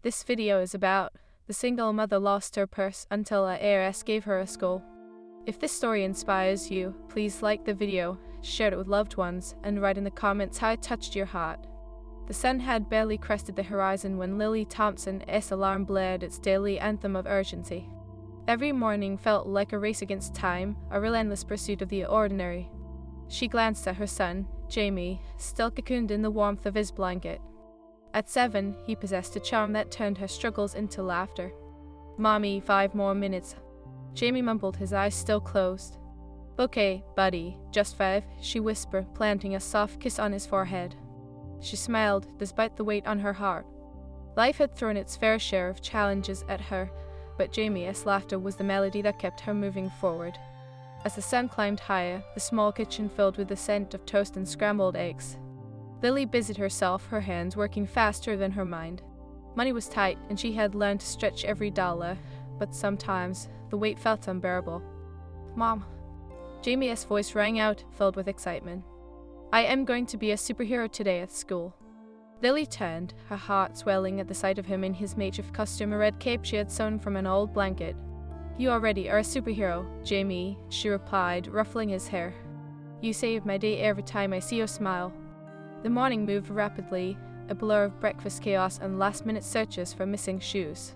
This video is about the single mother lost her purse until a heiress gave her a skull. If this story inspires you, please like the video, share it with loved ones, and write in the comments how it touched your heart. The sun had barely crested the horizon when Lily Thompson's alarm blared its daily anthem of urgency. Every morning felt like a race against time, a relentless pursuit of the ordinary. She glanced at her son, Jamie, still cocooned in the warmth of his blanket. At 7, he possessed a charm that turned her struggles into laughter. "Mommy, 5 more minutes." Jamie mumbled, his eyes still closed. "Okay, buddy, just 5, she whispered, planting a soft kiss on his forehead. She smiled, despite the weight on her heart. Life had thrown its fair share of challenges at her, but Jamie's laughter was the melody that kept her moving forward. As the sun climbed higher, the small kitchen filled with the scent of toast and scrambled eggs. Lily busied herself, her hands working faster than her mind. Money was tight, and she had learned to stretch every dollar, but sometimes the weight felt unbearable. "Mom." Jamie's voice rang out, filled with excitement. "I am going to be a superhero today at school." Lily turned, her heart swelling at the sight of him in his makeshift costume, a red cape she had sewn from an old blanket. "You already are a superhero, Jamie," she replied, ruffling his hair. "You save my day every time I see your smile." The morning moved rapidly, a blur of breakfast chaos and last-minute searches for missing shoes.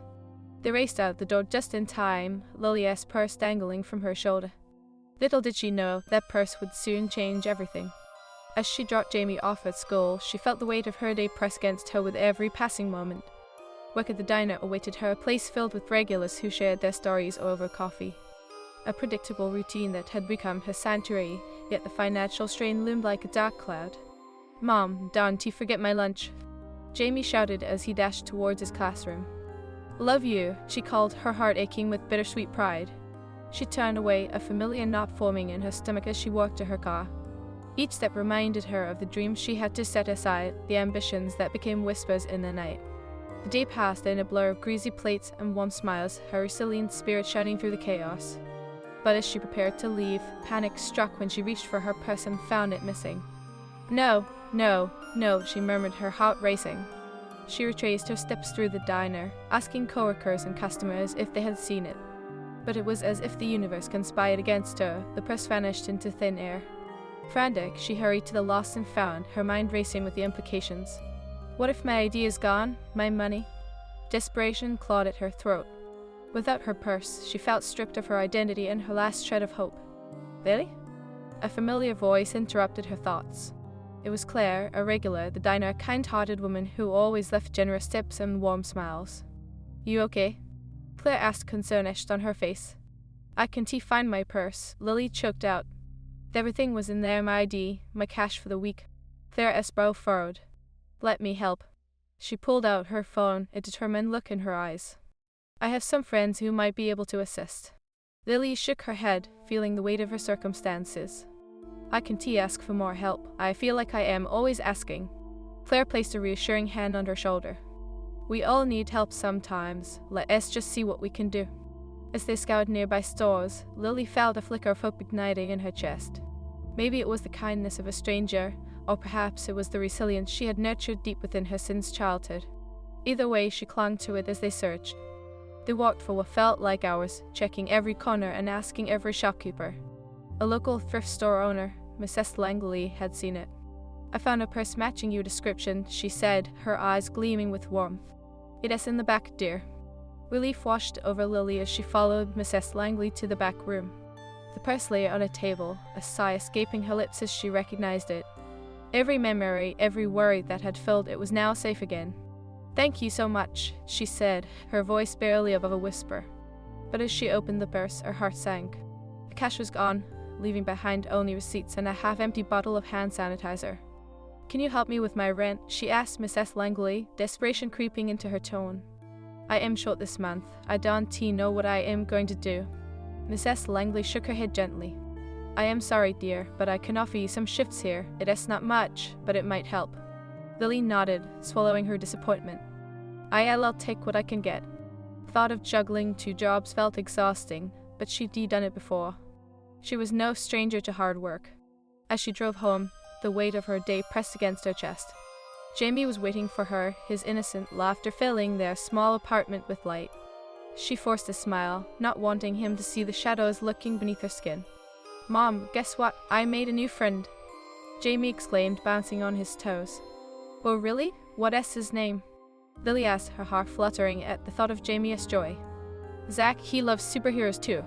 They raced out the door just in time, Lily's purse dangling from her shoulder. Little did she know that purse would soon change everything. As she dropped Jamie off at school, she felt the weight of her day press against her with every passing moment. Work at the diner awaited her, a place filled with regulars who shared their stories over coffee. A predictable routine that had become her sanctuary, yet the financial strain loomed like a dark cloud. "Mom, don't you forget my lunch," Jamie shouted as he dashed towards his classroom. "Love you," she called, her heart aching with bittersweet pride. She turned away, a familiar knot forming in her stomach as she walked to her car. Each step reminded her of the dreams she had to set aside, the ambitions that became whispers in the night. The day passed in a blur of greasy plates and warm smiles, her resilient spirit shining through the chaos. But as she prepared to leave, panic struck when she reached for her purse and found it missing. "No, no, no," she murmured, her heart racing. She retraced her steps through the diner, asking coworkers and customers if they had seen it. But it was as if the universe conspired against her. The purse vanished into thin air. Frantic, she hurried to the lost and found, her mind racing with the implications. What if my ID is gone? My money? Desperation clawed at her throat. Without her purse, she felt stripped of her identity and her last shred of hope. "Lily?" A familiar voice interrupted her thoughts. It was Claire, a regular, the diner, a kind-hearted woman who always left generous tips and warm smiles. "You okay?" Claire asked, concern etched on her face. "I can't find my purse," Lily choked out. "Everything was in there, my ID, my cash for the week." Claire's brow furrowed. "Let me help." She pulled out her phone, a determined look in her eyes. "I have some friends who might be able to assist." Lily shook her head, feeling the weight of her circumstances. "I can't ask for more help. I feel like I am always asking." Claire placed a reassuring hand on her shoulder. "We all need help sometimes. Let us just see what we can do." As they scoured nearby stores, Lily felt a flicker of hope igniting in her chest. Maybe it was the kindness of a stranger, or perhaps it was the resilience she had nurtured deep within her since childhood. Either way, she clung to it as they searched. They walked for what felt like hours, checking every corner and asking every shopkeeper. A local thrift store owner, Mrs. Langley, had seen it. "I found a purse matching your description," she said, her eyes gleaming with warmth. "It is in the back, dear." Relief washed over Lily as she followed Mrs. Langley to the back room. The purse lay on a table, a sigh escaping her lips as she recognized it. Every memory, every worry that had filled it was now safe again. "Thank you so much," she said, her voice barely above a whisper. But as she opened the purse, her heart sank. The cash was gone, leaving behind only receipts and a half-empty bottle of hand sanitizer. "Can you help me with my rent?" she asked Mrs. Langley, desperation creeping into her tone. "I am short this month. I don't know what I am going to do." Mrs. Langley shook her head gently. "I am sorry, dear, but I can offer you some shifts here. It is not much, but it might help." Lily nodded, swallowing her disappointment. "I'll take what I can get." Thought of juggling 2 jobs felt exhausting, but she'd done it before. She was no stranger to hard work. As she drove home, the weight of her day pressed against her chest. Jamie was waiting for her, his innocent laughter filling their small apartment with light. She forced a smile, not wanting him to see the shadows lurking beneath her skin. "Mom, guess what? I made a new friend," Jamie exclaimed, bouncing on his toes. "Oh really? What's his name?" Lily asked, her heart fluttering at the thought of Jamie's joy. "Zach, he loves superheroes too."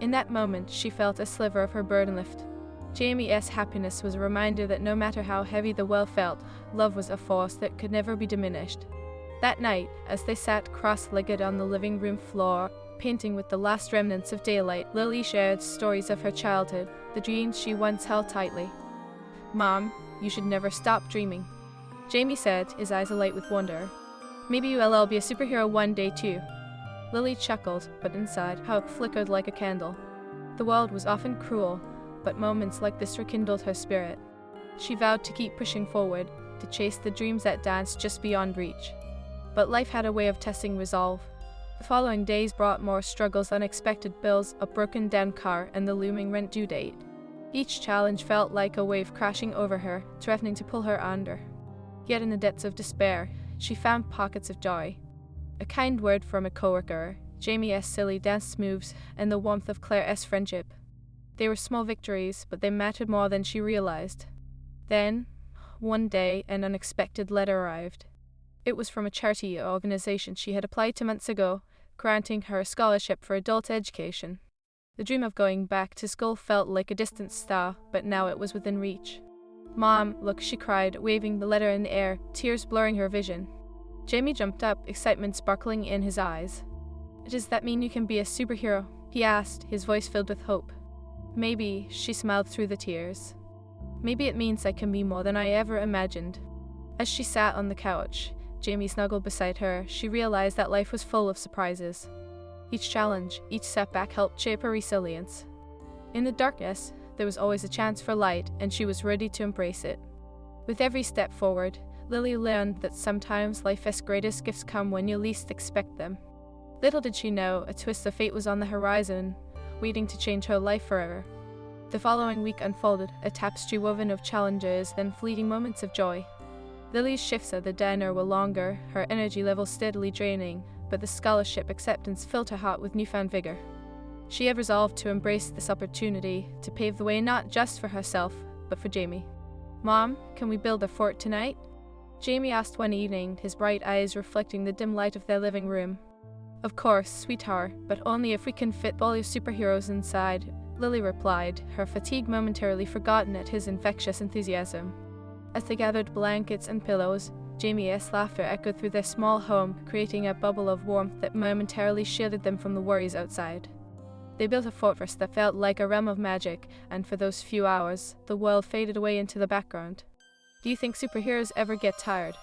In that moment, she felt a sliver of her burden lift. Jamie's happiness was a reminder that no matter how heavy the world felt, love was a force that could never be diminished. That night, as they sat cross-legged on the living room floor, painting with the last remnants of daylight, Lily shared stories of her childhood, the dreams she once held tightly. "Mom, you should never stop dreaming," Jamie said, his eyes alight with wonder. "Maybe you'll all be a superhero one day too." Lily chuckled, but inside, hope flickered like a candle. The world was often cruel, but moments like this rekindled her spirit. She vowed to keep pushing forward, to chase the dreams that danced just beyond reach. But life had a way of testing resolve. The following days brought more struggles, unexpected bills, a broken-down car, and the looming rent due date. Each challenge felt like a wave crashing over her, threatening to pull her under. Yet in the depths of despair, she found pockets of joy. A kind word from a coworker, Jamie's silly dance moves, and the warmth of Claire's friendship. They were small victories, but they mattered more than she realized. Then, one day, an unexpected letter arrived. It was from a charity organization she had applied to months ago, granting her a scholarship for adult education. The dream of going back to school felt like a distant star, but now it was within reach. "Mom, look," she cried, waving the letter in the air, tears blurring her vision. Jamie jumped up, excitement sparkling in his eyes. "Does that mean you can be a superhero?" he asked, his voice filled with hope. "Maybe," she smiled through the tears. "Maybe it means I can be more than I ever imagined." As she sat on the couch, Jamie snuggled beside her, she realized that life was full of surprises. Each challenge, each setback helped shape her resilience. In the darkness, there was always a chance for light, and she was ready to embrace it. With every step forward, Lily learned that sometimes life's greatest gifts come when you least expect them. Little did she know, a twist of fate was on the horizon, waiting to change her life forever. The following week unfolded, a tapestry woven of challenges, then fleeting moments of joy. Lily's shifts at the diner were longer, her energy level steadily draining, but the scholarship acceptance filled her heart with newfound vigor. She had resolved to embrace this opportunity, to pave the way not just for herself, but for Jamie. "Mom, can we build a fort tonight?" Jamie asked one evening, his bright eyes reflecting the dim light of their living room. "Of course, sweetheart, but only if we can fit all your superheroes inside," Lily replied, her fatigue momentarily forgotten at his infectious enthusiasm. As they gathered blankets and pillows, Jamie's laughter echoed through their small home, creating a bubble of warmth that momentarily shielded them from the worries outside. They built a fortress that felt like a realm of magic, and for those few hours, the world faded away into the background. "Do you think superheroes ever get tired?"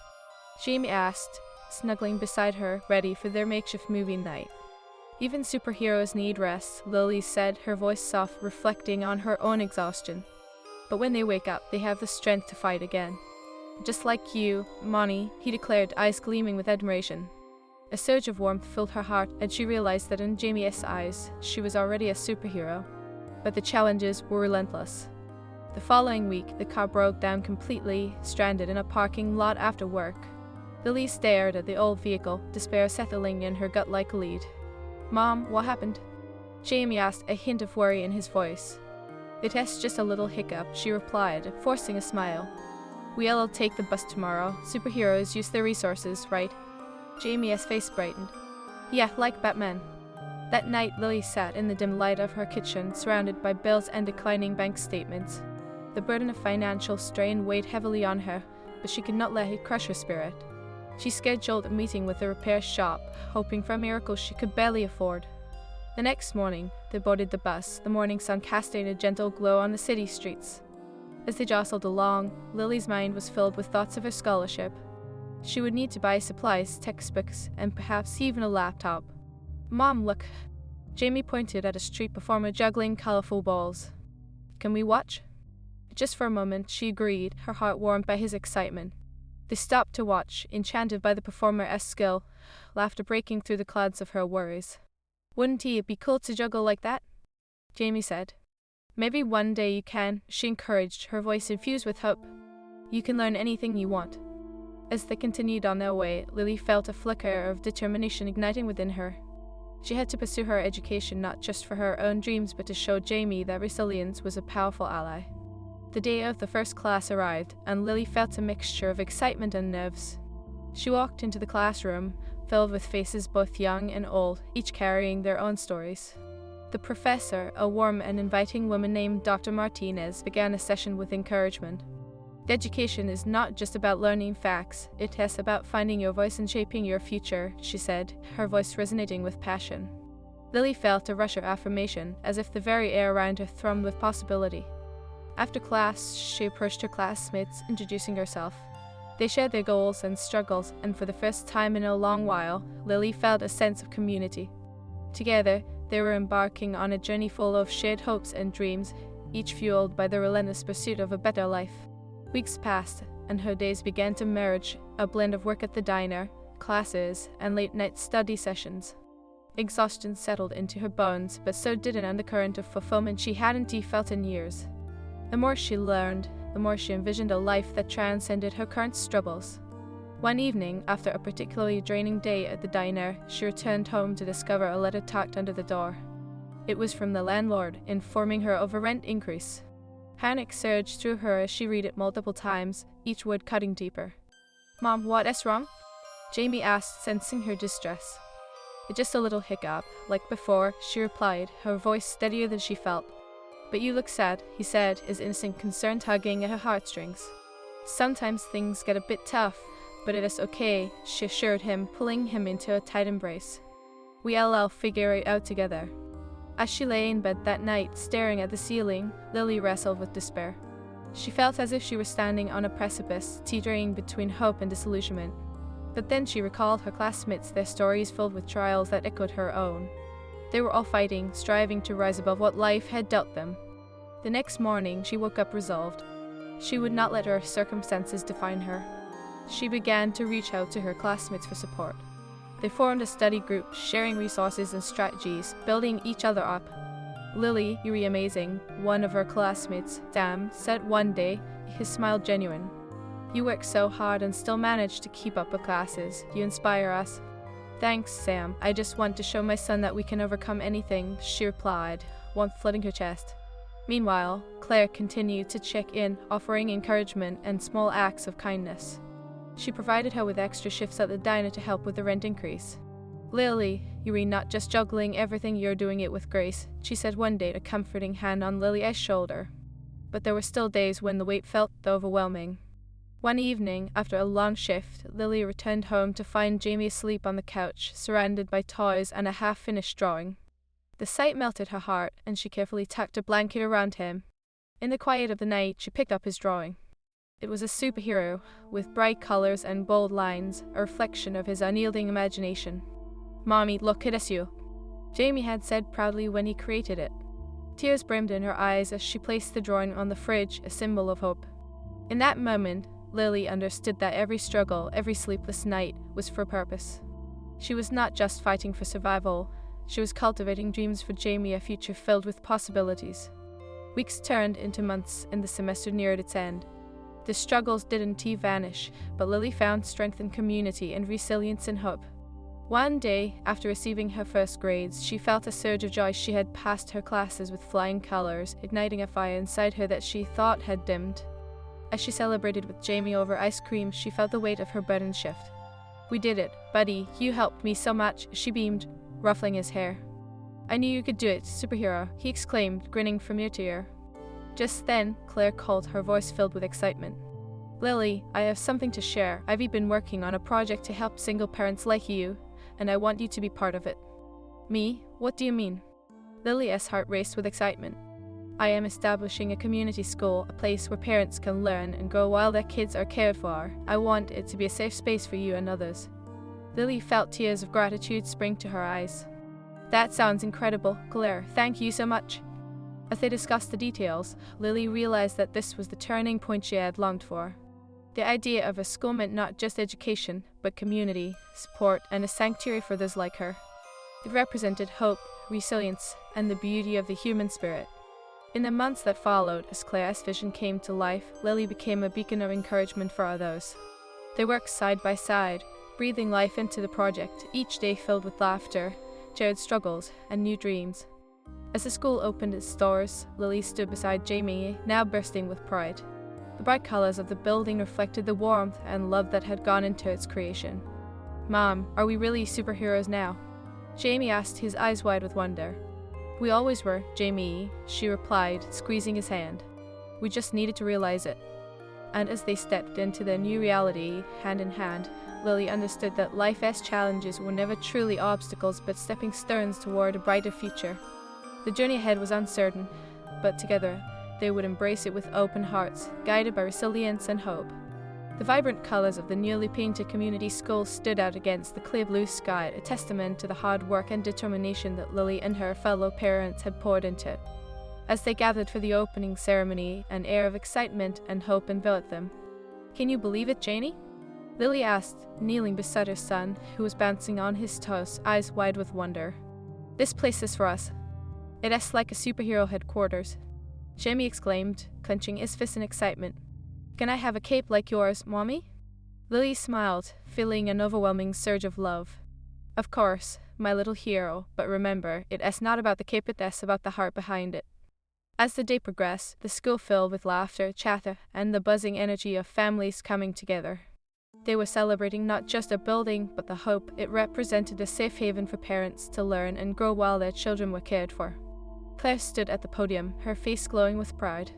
Jamie asked, snuggling beside her, ready for their makeshift movie night. "Even superheroes need rest," Lily said, her voice soft, reflecting on her own exhaustion. "But when they wake up, they have the strength to fight again. Just like you, Monty," he declared, eyes gleaming with admiration. A surge of warmth filled her heart, and she realized that in Jamie's eyes, she was already a superhero. But the challenges were relentless. The following week, the car broke down completely, stranded in a parking lot after work. Lily stared at the old vehicle, despair settling in her gut like a lead. "Mom, what happened?" Jamie asked, a hint of worry in his voice. "It's just a little hiccup," she replied, forcing a smile. "We'll take the bus tomorrow. Superheroes use their resources, right?" Jamie's face brightened. "Yeah, like Batman." That night, Lily sat in the dim light of her kitchen, surrounded by bills and declining bank statements. The burden of financial strain weighed heavily on her, but she could not let it crush her spirit. She scheduled a meeting with the repair shop, hoping for a miracle she could barely afford. The next morning, they boarded the bus, the morning sun casting a gentle glow on the city streets. As they jostled along, Lily's mind was filled with thoughts of her scholarship. She would need to buy supplies, textbooks, and perhaps even a laptop. "Mom, look." Jamie pointed at a street performer juggling colorful balls. "Can we watch?" Just for a moment, she agreed, her heart warmed by his excitement. They stopped to watch, enchanted by the performer's skill, laughter breaking through the clouds of her worries. "Wouldn't it be cool to juggle like that?" Jamie said. "Maybe one day you can," she encouraged, her voice infused with hope. "You can learn anything you want." As they continued on their way, Lily felt a flicker of determination igniting within her. She had to pursue her education not just for her own dreams but to show Jamie that resilience was a powerful ally. The day of the first class arrived, and Lily felt a mixture of excitement and nerves. She walked into the classroom, filled with faces both young and old, each carrying their own stories. The professor, a warm and inviting woman named Dr. Martinez, began a session with encouragement. Education is not just about learning facts, it is about finding your voice and shaping your future, she said, her voice resonating with passion. Lily felt a rush of affirmation, as if the very air around her thrummed with possibility. After class, she approached her classmates, introducing herself. They shared their goals and struggles, and for the first time in a long while, Lily felt a sense of community. Together, they were embarking on a journey full of shared hopes and dreams, each fueled by the relentless pursuit of a better life. Weeks passed, and her days began to merge, a blend of work at the diner, classes, and late-night study sessions. Exhaustion settled into her bones, but so did an undercurrent of fulfillment she hadn't felt in years. The more she learned, the more she envisioned a life that transcended her current struggles. One evening, after a particularly draining day at the diner, she returned home to discover a letter tucked under the door. It was from the landlord, informing her of a rent increase. Panic surged through her as she read it multiple times, each word cutting deeper. "Mom, what is wrong?" Jamie asked, sensing her distress. "It's just a little hiccup, like before," she replied, her voice steadier than she felt. "But you look sad," he said, his innocent concern tugging at her heartstrings. "Sometimes things get a bit tough, but it is okay," she assured him, pulling him into a tight embrace. "We'll figure it out together." As she lay in bed that night, staring at the ceiling, Lily wrestled with despair. She felt as if she were standing on a precipice, teetering between hope and disillusionment. But then she recalled her classmates, their stories filled with trials that echoed her own. They were all fighting, striving to rise above what life had dealt them. The next morning, she woke up resolved. She would not let her circumstances define her. She began to reach out to her classmates for support. They formed a study group, sharing resources and strategies, building each other up. "Lily, you're amazing," one of her classmates, Sam, said one day, his smile genuine. "You work so hard and still manage to keep up with classes. You inspire us." "Thanks, Sam. I just want to show my son that we can overcome anything," she replied, warmth flooding her chest. Meanwhile, Claire continued to check in, offering encouragement and small acts of kindness. She provided her with extra shifts at the diner to help with the rent increase. "Lily, you're not just juggling everything, you're doing it with grace," she said one day, a comforting hand on Lily's shoulder. But there were still days when the weight felt overwhelming. One evening, after a long shift, Lily returned home to find Jamie asleep on the couch, surrounded by toys and a half-finished drawing. The sight melted her heart, and she carefully tucked a blanket around him. In the quiet of the night, she picked up his drawing. It was a superhero, with bright colors and bold lines, a reflection of his unyielding imagination. "Mommy, look, it is you," Jamie had said proudly when he created it. Tears brimmed in her eyes as she placed the drawing on the fridge, a symbol of hope. In that moment, Lily understood that every struggle, every sleepless night, was for a purpose. She was not just fighting for survival, she was cultivating dreams for Jamie, a future filled with possibilities. Weeks turned into months, and the semester neared its end. The struggles didn't vanish, but Lily found strength in community and resilience in hope. One day, after receiving her first grades, she felt a surge of joy. She had passed her classes with flying colors, igniting a fire inside her that she thought had dimmed. As she celebrated with Jamie over ice cream, she felt the weight of her burden shift. "We did it, buddy. You helped me so much," she beamed, ruffling his hair. "I knew you could do it, superhero," he exclaimed, grinning from ear to ear. Just then, Claire called, her voice filled with excitement. "Lily, I have something to share. I've been working on a project to help single parents like you, and I want you to be part of it." "Me? What do you mean?" Lily's heart raced with excitement. "I am establishing a community school, a place where parents can learn and grow while their kids are cared for. I want it to be a safe space for you and others." Lily felt tears of gratitude spring to her eyes. "That sounds incredible, Claire. Thank you so much." As they discussed the details, Lily realized that this was the turning point she had longed for. The idea of a school meant not just education, but community, support, and a sanctuary for those like her. It represented hope, resilience, and the beauty of the human spirit. In the months that followed, as Claire's vision came to life, Lily became a beacon of encouragement for others. They worked side by side, breathing life into the project, each day filled with laughter, shared struggles, and new dreams. As the school opened its doors, Lily stood beside Jamie, now bursting with pride. The bright colors of the building reflected the warmth and love that had gone into its creation. "Mom, are we really superheroes now?" Jamie asked, his eyes wide with wonder. "We always were, Jamie," she replied, squeezing his hand. "We just needed to realize it." And as they stepped into their new reality, hand in hand, Lily understood that life's challenges were never truly obstacles but stepping stones toward a brighter future. The journey ahead was uncertain, but together they would embrace it with open hearts, guided by resilience and hope. The vibrant colors of the newly painted community school stood out against the clear blue sky, a testament to the hard work and determination that Lily and her fellow parents had poured into it. As they gathered for the opening ceremony, an air of excitement and hope enveloped them. "Can you believe it, Janie?" Lily asked, kneeling beside her son, who was bouncing on his toes, eyes wide with wonder. "This place is for us. It is like a superhero headquarters," Jamie exclaimed, clenching his fist in excitement. "Can I have a cape like yours, Mommy?" Lily smiled, feeling an overwhelming surge of love. "Of course, my little hero, but remember, it is not about the cape, it is about the heart behind it." As the day progressed, the school filled with laughter, chatter, and the buzzing energy of families coming together. They were celebrating not just a building, but the hope it represented, a safe haven for parents to learn and grow while their children were cared for. Claire stood at the podium, her face glowing with pride.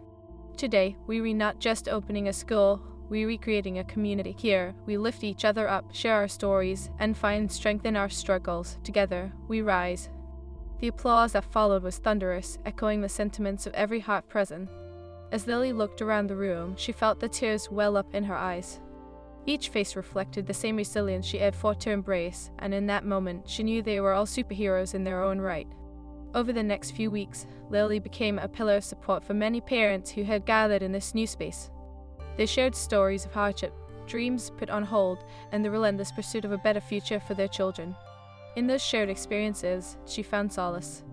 "Today, we are not just opening a school, we are recreating a community. Here, we lift each other up, share our stories, and find strength in our struggles. Together, we rise." The applause that followed was thunderous, echoing the sentiments of every heart present. As Lily looked around the room, she felt the tears well up in her eyes. Each face reflected the same resilience she had fought to embrace, and in that moment, she knew they were all superheroes in their own right. Over the next few weeks, Lily became a pillar of support for many parents who had gathered in this new space. They shared stories of hardship, dreams put on hold, and the relentless pursuit of a better future for their children. In those shared experiences, she found solace.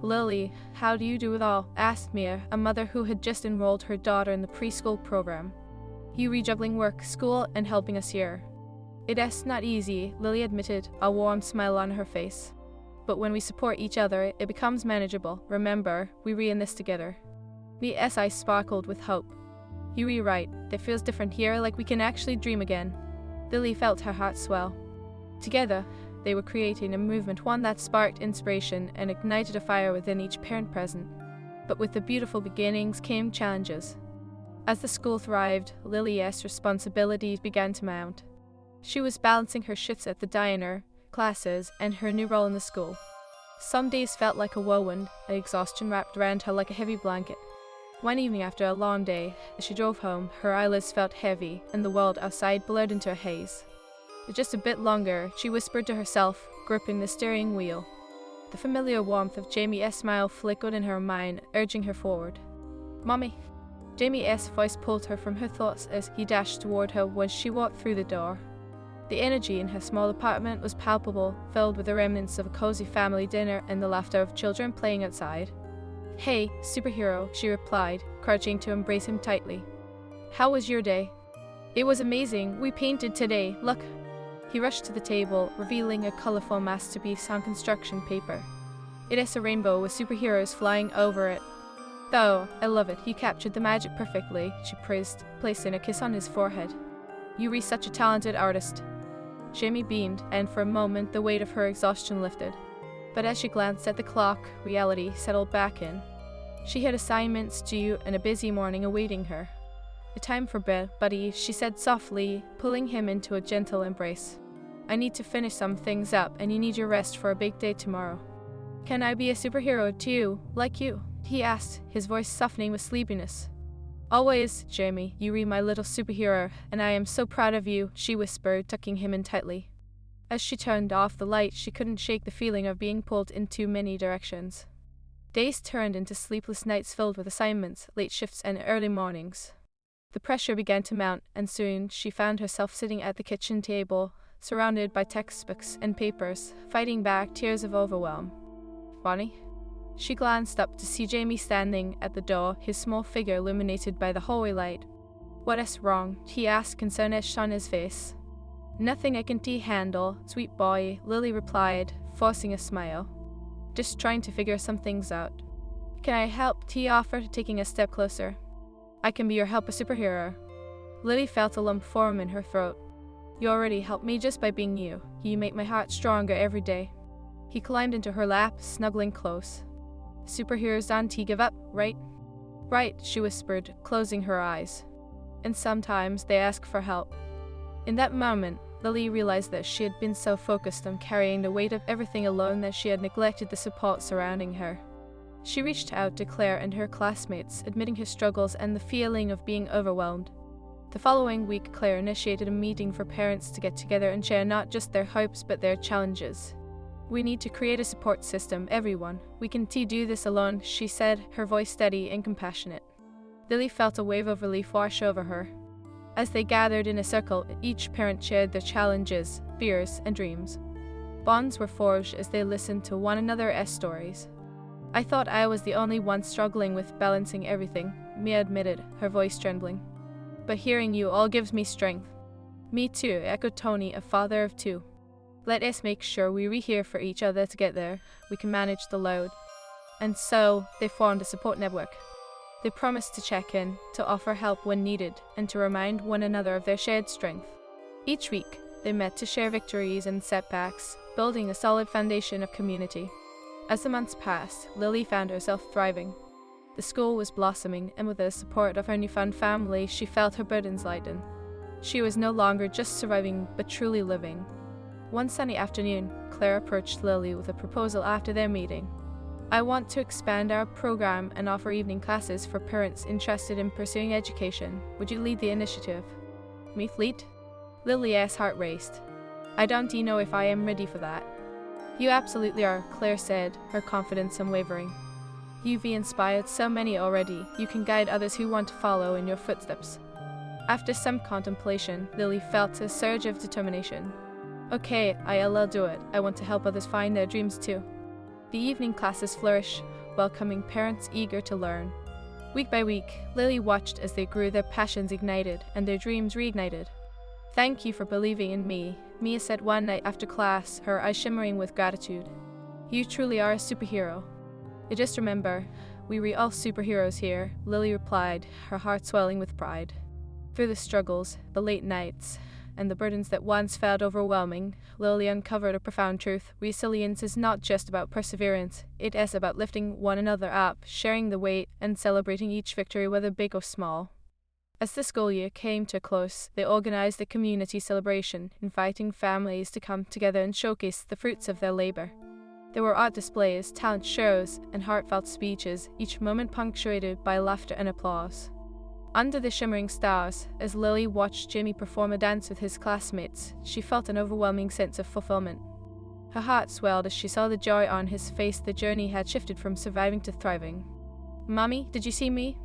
"Lily, how do you do it all?" asked Mia, a mother who had just enrolled her daughter in the preschool program. "You rejuggling work, school, and helping us here." "It is not easy," Lily admitted, a warm smile on her face. "But when we support each other, it becomes manageable. Remember, we are in this together." Mia's eyes sparkled with hope. "You are right. It feels different here, like we can actually dream again." Lily felt her heart swell. Together, they were creating a movement, one that sparked inspiration and ignited a fire within each parent present. But with the beautiful beginnings came challenges. As the school thrived, Lily's responsibilities began to mount. She was balancing her shifts at the diner, classes, and her new role in the school. Some days felt like a whirlwind, and exhaustion wrapped around her like a heavy blanket. One evening after a long day, as she drove home, her eyelids felt heavy, and the world outside blurred into a haze. Just a bit longer, she whispered to herself, gripping the steering wheel. The familiar warmth of Jamie's smile flickered in her mind, urging her forward. "Mommy." Jamie's voice pulled her from her thoughts as he dashed toward her when she walked through the door. The energy in her small apartment was palpable, filled with the remnants of a cozy family dinner and the laughter of children playing outside. "Hey, superhero," she replied, crouching to embrace him tightly. "How was your day?" "It was amazing. We painted today. Look." He rushed to the table, revealing a colorful masterpiece on construction paper. "It is a rainbow with superheroes flying over it." "Oh, I love it. You captured the magic perfectly," she praised, placing a kiss on his forehead. "You are such a talented artist." Jamie beamed, and for a moment the weight of her exhaustion lifted. But as she glanced at the clock, reality settled back in. She had assignments due and a busy morning awaiting her. "The time for bed, buddy," she said softly, pulling him into a gentle embrace. "I need to finish some things up, and you need your rest for a big day tomorrow." "Can I be a superhero too, like you?" he asked, his voice softening with sleepiness. "Always, Jamie, you are my little superhero, and I am so proud of you," she whispered, tucking him in tightly. As she turned off the light, she couldn't shake the feeling of being pulled in too many directions. Days turned into sleepless nights filled with assignments, late shifts, and early mornings. The pressure began to mount, and soon she found herself sitting at the kitchen table, surrounded by textbooks and papers, fighting back tears of overwhelm. "Bonnie?" She glanced up to see Jamie standing at the door, his small figure illuminated by the hallway light. What is wrong? He asked, concernish on his face. Nothing I can handle, sweet boy, Lily replied, forcing a smile. Just trying to figure some things out. Can I help? He offered, taking a step closer. I can be your helper superhero. Lily felt a lump form in her throat. You already help me just by being you. You make my heart stronger every day. He climbed into her lap, snuggling close. Superheroes don't give up, right? Right, she whispered, closing her eyes. And sometimes they ask for help. In that moment, Lily realized that she had been so focused on carrying the weight of everything alone that she had neglected the support surrounding her. She reached out to Claire and her classmates, admitting her struggles and the feeling of being overwhelmed. The following week, Claire initiated a meeting for parents to get together and share not just their hopes but their challenges. We need to create a support system, everyone. We can't do this alone, she said, her voice steady and compassionate. Lily felt a wave of relief wash over her. As they gathered in a circle, each parent shared their challenges, fears, and dreams. Bonds were forged as they listened to one another's stories. I thought I was the only one struggling with balancing everything, Mia admitted, her voice trembling. But hearing you all gives me strength. Me too, echoed Tony, a father of two. Let us make sure we're here for each other to get there. We can manage the load. And so, they formed a support network. They promised to check in, to offer help when needed, and to remind one another of their shared strength. Each week, they met to share victories and setbacks, building a solid foundation of community. As the months passed, Lily found herself thriving. The school was blossoming, and with the support of her newfound family, she felt her burdens lighten. She was no longer just surviving, but truly living. One sunny afternoon, Claire approached Lily with a proposal after their meeting. I want to expand our program and offer evening classes for parents interested in pursuing education. Would you lead the initiative? Me lead? Lily's heart raced. I don't know if I am ready for that. You absolutely are, Claire said, her confidence unwavering. You've inspired so many already. You can guide others who want to follow in your footsteps. After some contemplation, Lily felt a surge of determination. Okay, I'll do it. I want to help others find their dreams too. The evening classes flourished, welcoming parents eager to learn. Week by week, Lily watched as they grew, their passions ignited and their dreams reignited. Thank you for believing in me, Mia said one night after class, her eyes shimmering with gratitude. You truly are a superhero. You just remember, we were all superheroes here, Lily replied, her heart swelling with pride. Through the struggles, the late nights, and the burdens that once felt overwhelming, Lily uncovered a profound truth. Resilience is not just about perseverance, it is about lifting one another up, sharing the weight, and celebrating each victory, whether big or small. As the school year came to a close, they organized a community celebration, inviting families to come together and showcase the fruits of their labor. There were art displays, talent shows, and heartfelt speeches, each moment punctuated by laughter and applause. Under the shimmering stars, as Lily watched Jimmy perform a dance with his classmates, she felt an overwhelming sense of fulfillment. Her heart swelled as she saw the joy on his face. The journey had shifted from surviving to thriving. Mommy, did you see me?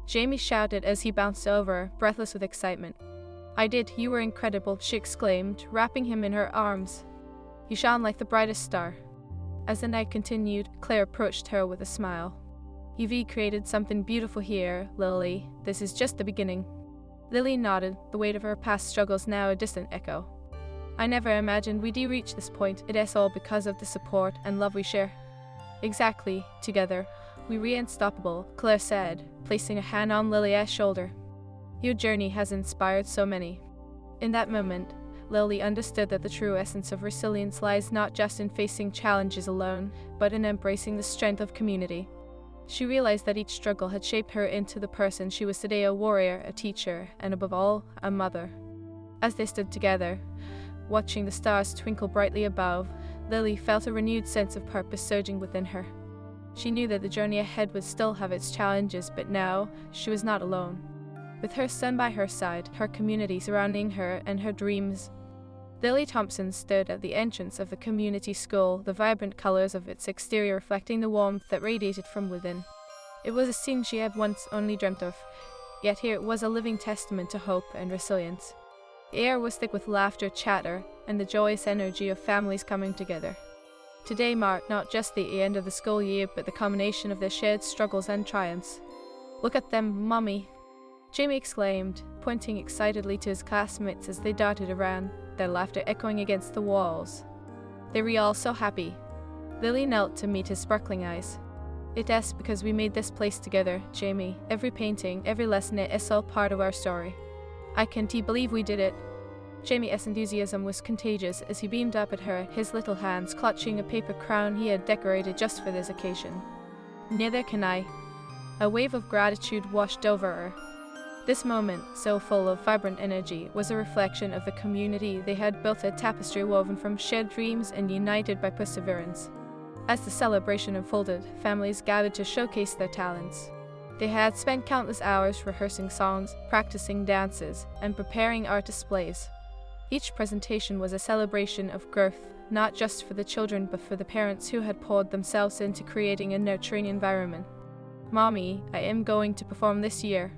Jamie shouted as he bounced over, breathless with excitement. I did, you were incredible, she exclaimed, wrapping him in her arms. You shone like the brightest star. As the night continued, Claire approached her with a smile. You've created something beautiful here, Lily. This is just the beginning. Lily nodded, the weight of her past struggles now a distant echo. I never imagined we'd reach this point. It is all because of the support and love we share. Exactly, together, we're unstoppable, Claire said, placing a hand on Lily's shoulder. Your journey has inspired so many. In that moment, Lily understood that the true essence of resilience lies not just in facing challenges alone, but in embracing the strength of community. She realized that each struggle had shaped her into the person she was today, a warrior, a teacher, and above all, a mother. As they stood together, watching the stars twinkle brightly above, Lily felt a renewed sense of purpose surging within her. She knew that the journey ahead would still have its challenges, but now, she was not alone. With her son by her side, her community surrounding her, and her dreams, Lily Thompson stood at the entrance of the community school, the vibrant colors of its exterior reflecting the warmth that radiated from within. It was a scene she had once only dreamt of, yet here it was a living testament to hope and resilience. The air was thick with laughter, chatter, and the joyous energy of families coming together. Today marked not just the end of the school year, but the culmination of their shared struggles and triumphs. Look at them, Mommy! Jamie exclaimed, pointing excitedly to his classmates as they darted around, their laughter echoing against the walls. They were all so happy. Lily knelt to meet his sparkling eyes. "It's because we made this place together, Jamie. Every painting, every lesson, it's all part of our story. I can't believe we did it." Jamie's enthusiasm was contagious as he beamed up at her, his little hands clutching a paper crown he had decorated just for this occasion. "Neither can I." A wave of gratitude washed over her. This moment, so full of vibrant energy, was a reflection of the community they had built, a tapestry woven from shared dreams and united by perseverance. As the celebration unfolded, families gathered to showcase their talents. They had spent countless hours rehearsing songs, practicing dances, and preparing art displays. Each presentation was a celebration of growth, not just for the children but for the parents who had poured themselves into creating a nurturing environment. "Mommy, I am going to perform this year,"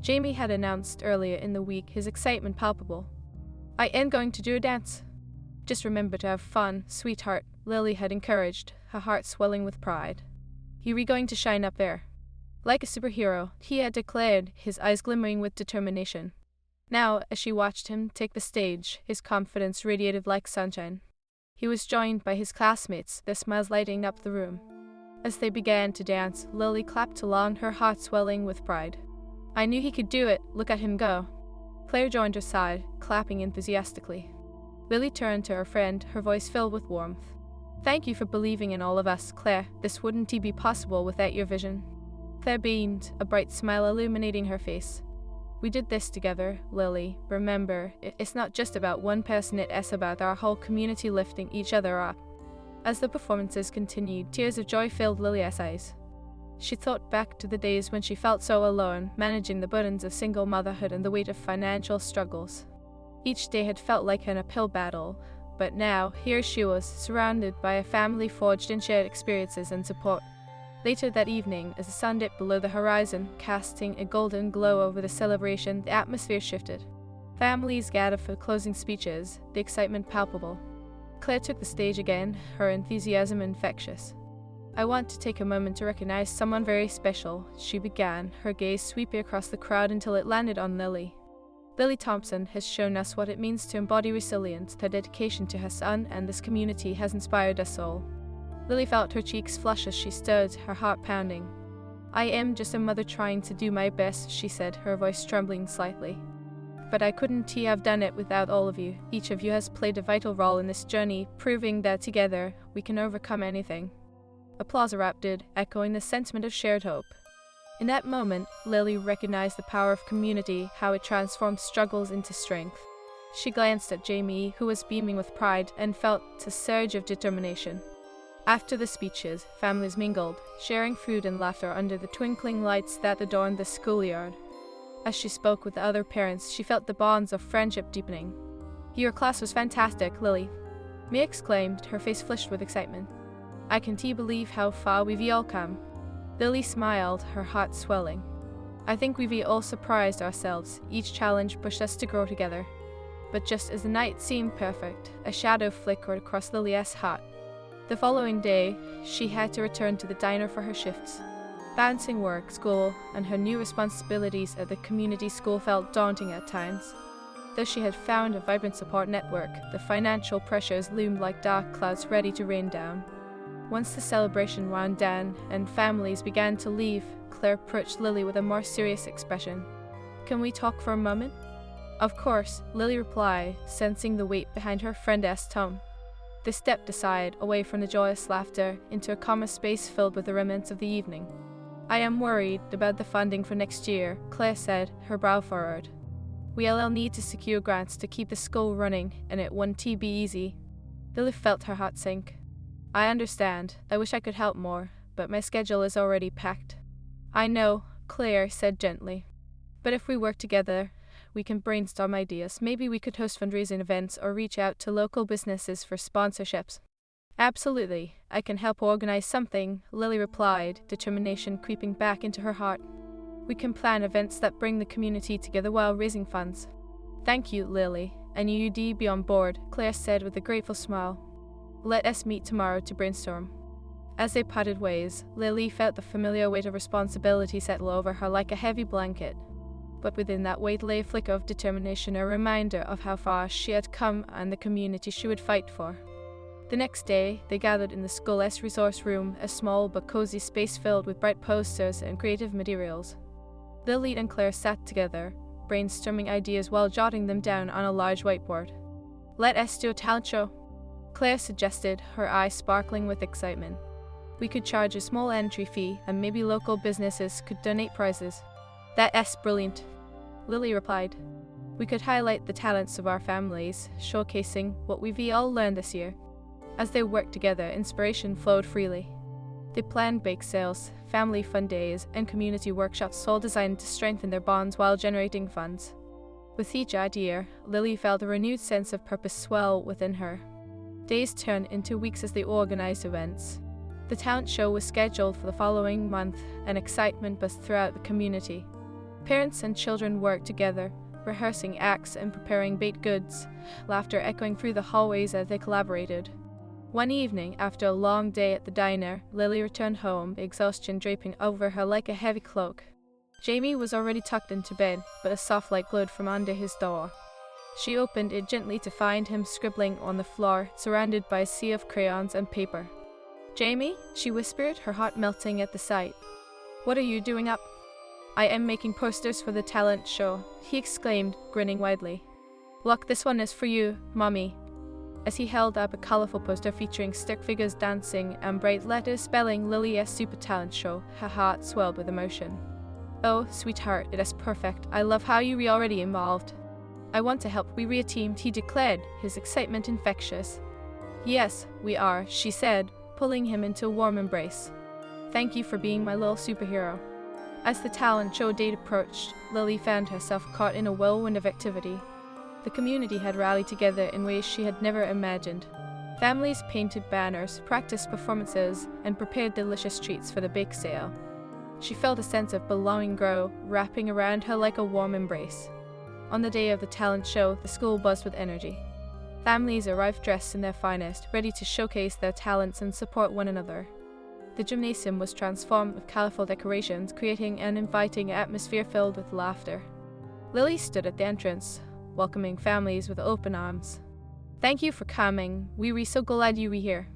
Jamie had announced earlier in the week, his excitement palpable. "I am going to do a dance." "Just remember to have fun, sweetheart," Lily had encouraged, her heart swelling with pride. "You are going to shine up there." Like a superhero, he had declared, his eyes glimmering with determination. Now, as she watched him take the stage, his confidence radiated like sunshine. He was joined by his classmates, their smiles lighting up the room. As they began to dance, Lily clapped along, her heart swelling with pride. "I knew he could do it. Look at him go." Claire joined her side, clapping enthusiastically. Lily turned to her friend, her voice filled with warmth. "Thank you for believing in all of us, Claire. This wouldn't be possible without your vision." Claire beamed, a bright smile illuminating her face. "We did this together, Lily. Remember, it's not just about one person, it's about our whole community lifting each other up." As the performances continued, tears of joy filled Lily's eyes. She thought back to the days when she felt so alone, managing the burdens of single motherhood and the weight of financial struggles. Each day had felt like an uphill battle, but now, here she was, surrounded by a family forged in shared experiences and support. Later that evening, as the sun dipped below the horizon, casting a golden glow over the celebration, the atmosphere shifted. Families gathered for closing speeches, the excitement palpable. Claire took the stage again, her enthusiasm infectious. "I want to take a moment to recognize someone very special," she began, her gaze sweeping across the crowd until it landed on Lily. "Lily Thompson has shown us what it means to embody resilience. Her dedication to her son and this community has inspired us all." Lily felt her cheeks flush as she stood, her heart pounding. "I am just a mother trying to do my best," she said, her voice trembling slightly. "But I couldn't have done it without all of you. Each of you has played a vital role in this journey, proving that together we can overcome anything." Applause erupted, echoing the sentiment of shared hope. In that moment, Lily recognized the power of community, how it transformed struggles into strength. She glanced at Jamie, who was beaming with pride, and felt a surge of determination. After the speeches, families mingled, sharing food and laughter under the twinkling lights that adorned the schoolyard. As she spoke with the other parents, she felt the bonds of friendship deepening. "Your class was fantastic, Lily," Mia exclaimed, her face flushed with excitement. "I can't believe how far we've all come." Lily smiled, her heart swelling. "I think we've all surprised ourselves. Each challenge pushed us to grow together." But just as the night seemed perfect, a shadow flickered across Lily's heart. The following day, she had to return to the diner for her shifts. Balancing work, school, and her new responsibilities at the community school felt daunting at times. Though she had found a vibrant support network, the financial pressures loomed like dark clouds ready to rain down. Once the celebration wound down and families began to leave, Claire approached Lily with a more serious expression. "Can we talk for a moment?" "Of course," Lily replied, sensing the weight behind her friend's tone. They stepped aside, away from the joyous laughter, into a calmer space filled with the remnants of the evening. "I am worried about the funding for next year," Claire said, her brow furrowed. "We'll need to secure grants to keep the school running, and it won't be easy." Lily felt her heart sink. "I understand. I wish I could help more, but my schedule is already packed." "I know," Claire said gently. "But if we work together, we can brainstorm ideas. Maybe we could host fundraising events or reach out to local businesses for sponsorships." "Absolutely. I can help organize something," Lily replied, determination creeping back into her heart. "We can plan events that bring the community together while raising funds." "Thank you, Lily. I knew you'd be on board," Claire said with a grateful smile. "Let us meet tomorrow to brainstorm." As they parted ways, Lily felt the familiar weight of responsibility settle over her like a heavy blanket. But within that weight lay a flicker of determination, a reminder of how far she had come and the community she would fight for. The next day, they gathered in the school's resource room, a small but cozy space filled with bright posters and creative materials. Lily and Claire sat together, brainstorming ideas while jotting them down on a large whiteboard. "Let us do a talent show," Claire suggested, her eyes sparkling with excitement. "We could charge a small entry fee, and maybe local businesses could donate prizes." "That's brilliant," Lily replied. "We could highlight the talents of our families, showcasing what we've all learned this year." As they worked together, inspiration flowed freely. They planned bake sales, family fun days, and community workshops, all designed to strengthen their bonds while generating funds. With each idea, Lily felt a renewed sense of purpose swell within her. Days turned into weeks as they organized events. The talent show was scheduled for the following month, and excitement buzzed throughout the community. Parents and children worked together, rehearsing acts and preparing baked goods, laughter echoing through the hallways as they collaborated. One evening, after a long day at the diner, Lily returned home, exhaustion draping over her like a heavy cloak. Jamie was already tucked into bed, but a soft light glowed from under his door. She opened it gently to find him scribbling on the floor, surrounded by a sea of crayons and paper. "Jamie," she whispered, her heart melting at the sight. "What are you doing up?" "I am making posters for the talent show," he exclaimed, grinning widely. "Look, this one is for you, Mommy." As he held up a colorful poster featuring stick figures dancing and bright letters spelling Lily's Super Talent Show, her heart swelled with emotion. "Oh, sweetheart, it is perfect. I love how you're already involved." "I want to help. We're a team," he declared, his excitement infectious. "Yes, we are," she said, pulling him into a warm embrace. "Thank you for being my little superhero." As the talent show date approached, Lily found herself caught in a whirlwind of activity. The community had rallied together in ways she had never imagined. Families painted banners, practiced performances, and prepared delicious treats for the bake sale. She felt a sense of belonging grow, wrapping around her like a warm embrace. On the day of the talent show, the school buzzed with energy. Families arrived dressed in their finest, ready to showcase their talents and support one another. The gymnasium was transformed with colorful decorations, creating an inviting atmosphere filled with laughter. Lily stood at the entrance, welcoming families with open arms. "Thank you for coming. We were so glad you were here."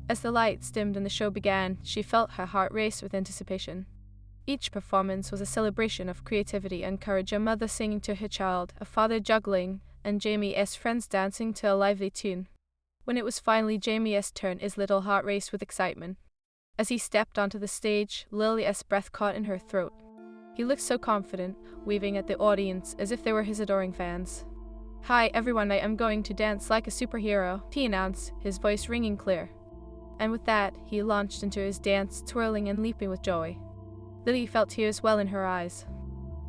As the lights dimmed and the show began, she felt her heart race with anticipation. Each performance was a celebration of creativity and courage, a mother singing to her child, a father juggling, and Jamie's friends dancing to a lively tune. When it was finally Jamie's turn, his little heart raced with excitement. As he stepped onto the stage, Lily's breath caught in her throat. He looked so confident, waving at the audience as if they were his adoring fans. "Hi everyone, I am going to dance like a superhero," he announced, his voice ringing clear. And with that, he launched into his dance, twirling and leaping with joy. Lily felt tears well in her eyes.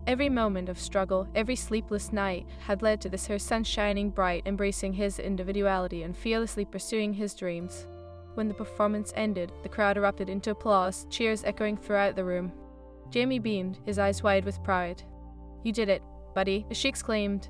Every moment of struggle, every sleepless night, had led to this, her son shining bright, embracing his individuality and fearlessly pursuing his dreams. When the performance ended, the crowd erupted into applause, cheers echoing throughout the room. Jamie beamed, his eyes wide with pride. "You did it, buddy," she exclaimed,